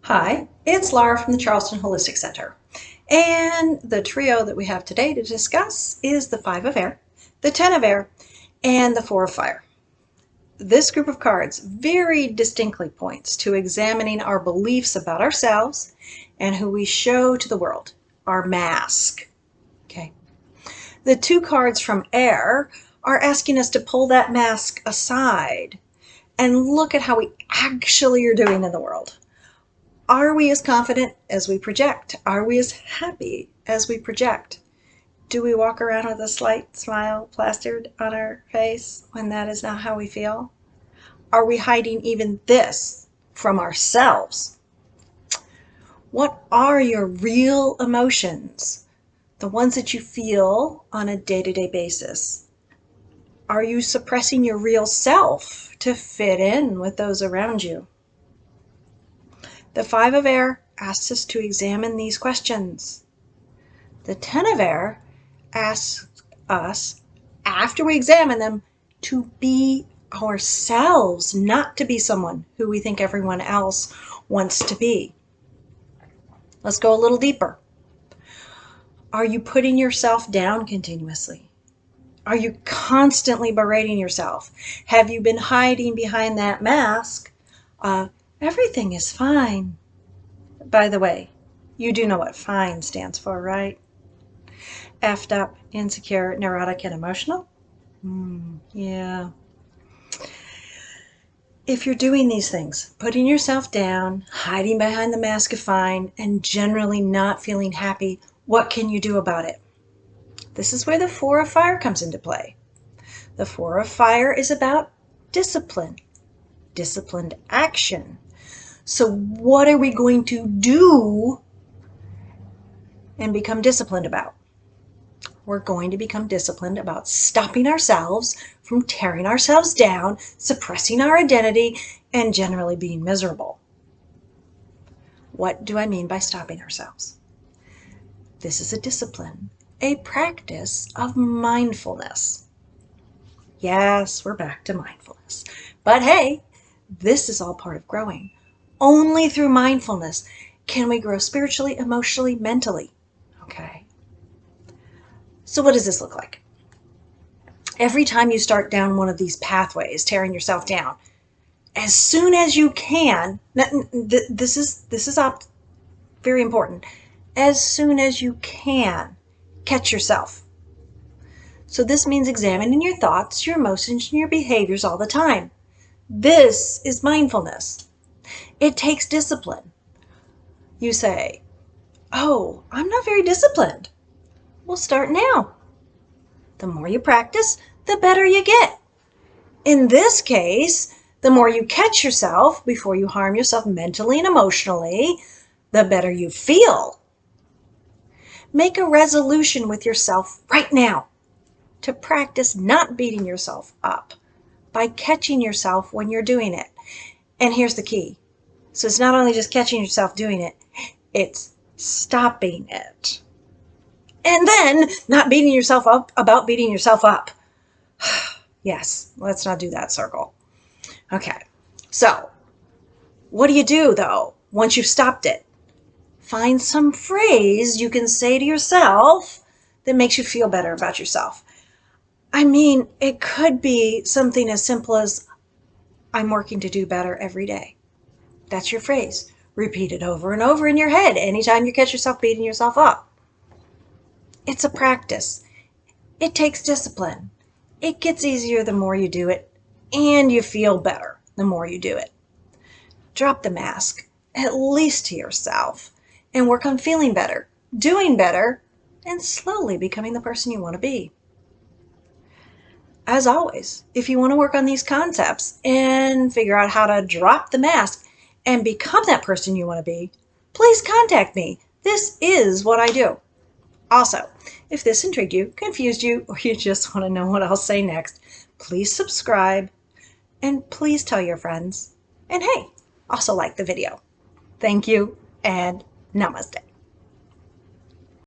Hi, it's Laura from the Charleston Holistic Center. And the trio that we have today to discuss is the Five of Air, the Ten of Air, and the Four of Fire. This group of cards very distinctly points to examining our beliefs about ourselves and who we show to the world, our mask. Okay. The two cards from Air are asking us to pull that mask aside and look at how we actually are doing in the world. Are we as confident as we project? Are we as happy as we project? Do we walk around with a slight smile plastered on our face when that is not how we feel? Are we hiding even this from ourselves? What are your real emotions? The ones that you feel on a day-to-day basis. Are you suppressing your real self to fit in with those around you? The Five of Air asks us to examine these questions. The Ten of Air asks us, after we examine them, to be ourselves, not to be someone who we think everyone else wants to be. Let's go a little deeper. Are you putting yourself down continuously? Are you constantly berating yourself? Have you been hiding behind that mask of everything is fine? By the way, you do know what FINE stands for, right? Effed up, insecure, neurotic, and emotional? Yeah. If you're doing these things, putting yourself down, hiding behind the mask of fine, and generally not feeling happy, what can you do about it? This is where the Four of Fire comes into play. The Four of Fire is about discipline, disciplined action. So what are we going to do and become disciplined about? We're going to become disciplined about stopping ourselves from tearing ourselves down, suppressing our identity, and generally being miserable. What do I mean by stopping ourselves? This is a discipline, a practice of mindfulness. Yes, we're back to mindfulness. But hey, this is all part of growing. Only through mindfulness can we grow spiritually, emotionally, mentally. Okay. So what does this look like? Every time you start down one of these pathways, tearing yourself down, as soon as you can, this is very important, as soon as you can, catch yourself. So this means examining your thoughts, your emotions, and your behaviors all the time. This is mindfulness. It takes discipline. You say, oh, I'm not very disciplined. Well, start now. The more you practice, the better you get. In this case, the more you catch yourself before you harm yourself mentally and emotionally, the better you feel. Make a resolution with yourself right now to practice not beating yourself up by catching yourself when you're doing it. And here's the key. So it's not only just catching yourself doing it, it's stopping it. And then not beating yourself up about beating yourself up. Yes, let's not do that circle. Okay, so what do you do though once you've stopped it? Find some phrase you can say to yourself that makes you feel better about yourself. I mean, it could be something as simple as, I'm working to do better every day. That's your phrase. Repeat it over and over in your head anytime you catch yourself beating yourself up. It's a practice. It takes discipline. It gets easier the more you do it, and you feel better the more you do it. Drop the mask, at least to yourself, and work on feeling better, doing better, and slowly becoming the person you want to be. As always, if you want to work on these concepts and figure out how to drop the mask and become that person you want to be, please contact me. This is what I do. Also, if this intrigued you, confused you, or you just want to know what I'll say next, please subscribe and please tell your friends. And hey, also like the video. Thank you and namaste.